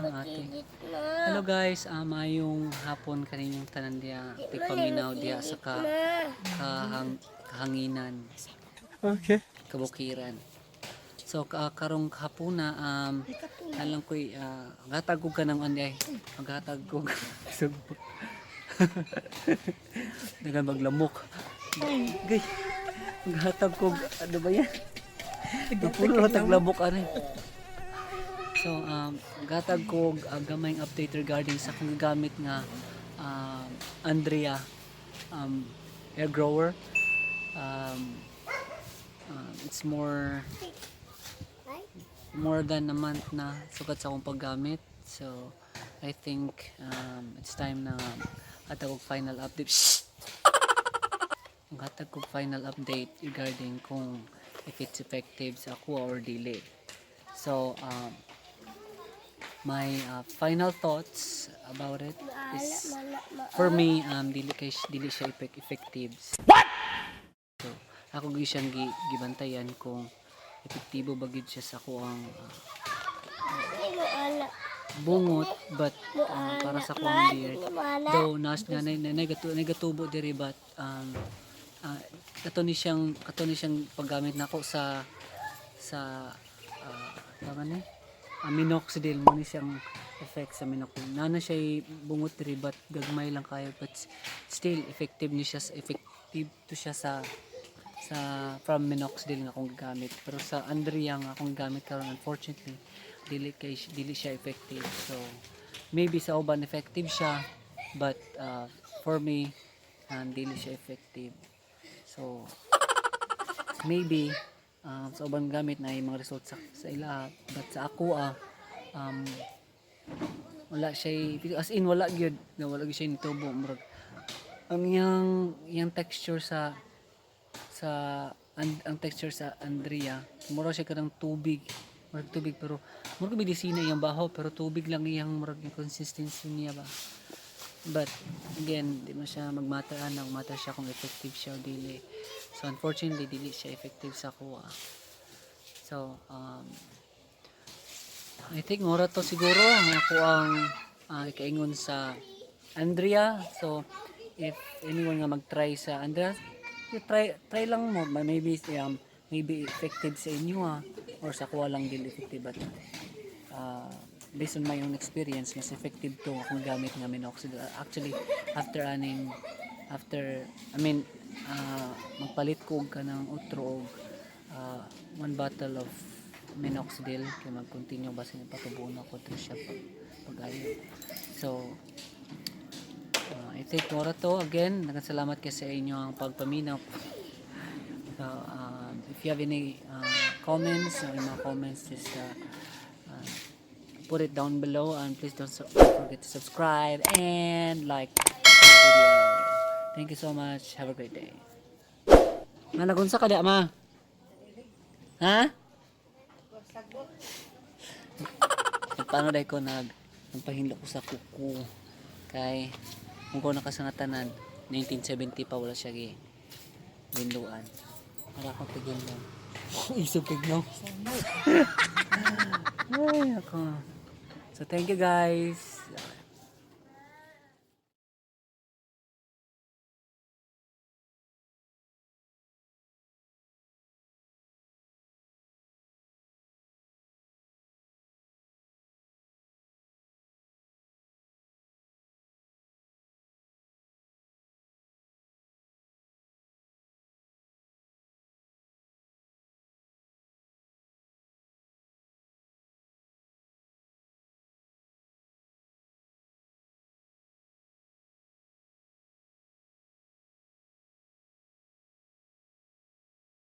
ate. Hello guys, mayong hapon kaninyong tanan dia paminaw dia sa kahanginan. Okay. Kabukiran. So karong hapuna alang ko'y gatag ko ka ng anday. Maghatag ko sugbot. Dagan maglamok. Gay. Maghatag ko ano ba yan? Pulo taglamok ani. So, gatag ko gamayng update regarding sa kung gamit nga Andrea hair grower. It's more than a month na sukat sa akong paggamit. So, I think it's time na gatag ko final update. Gatag ko final update regarding kung if it's effective sa ako or dili. So, my final thoughts about it is for me dili siya effective. What? So ako gyud siyang gibantayan kung epektibo ba gyud siya sa ako ang bungot, but para sa ko ang beard though nagatubo diri, but kato ni siyang paggamit nako sa minoxidil mo ni siyang effect sa minoxidil. Nana siya bungot diri, but gagmay lang kayo, but still effective to siya sa from minoxidil nga akong gamit. Pero sa Andrea nga akong gamit karon, unfortunately dili siya effective. So maybe sa uban effective siya, but for me dili siya effective. So maybe sa ubang gamit na yung mga results sa ila, but sa ako wala siya, as in wala gyud siya nitubo. Murag ang yang texture ang texture sa Andrea mura siya kadang tubig, pero murag medisina yung baho, pero tubig lang iyang murag yung consistency niya ba. But again, di mo siya magmatter siya kung effective siya o dili. So unfortunately dili siya effective sa kuha. So I think mura to siguro ang ako ang ikaingon sa Andrea. So if anyone nga mag-try sa Andrea, try lang mo, maybe effective sa inyo or sa kuha lang dili effective, but based on my own experience, mas effective to akong gamit nga minoxidil. Actually, magpalit ko ka ng utro og 1 bottle of minoxidil kaya mag-continue basta patubuon ako to siya pag-ayo. So, I think mora to. Again, nagkasalamat kayo sa inyo ang pagpaminaw. So, if you have any comments or mga comments, just put it down below, and please don't forget to subscribe and like the video. Thank you so much. Have a great day. Nagunsa ka di ma? Ha? Paano dahil ko nagpahinlo ko sa kuko kay kung ko nakasangatanan 1970 pa wala siya ginduan. Para akong tigil lang. Isog tignaw. Ay ako. So thank you guys.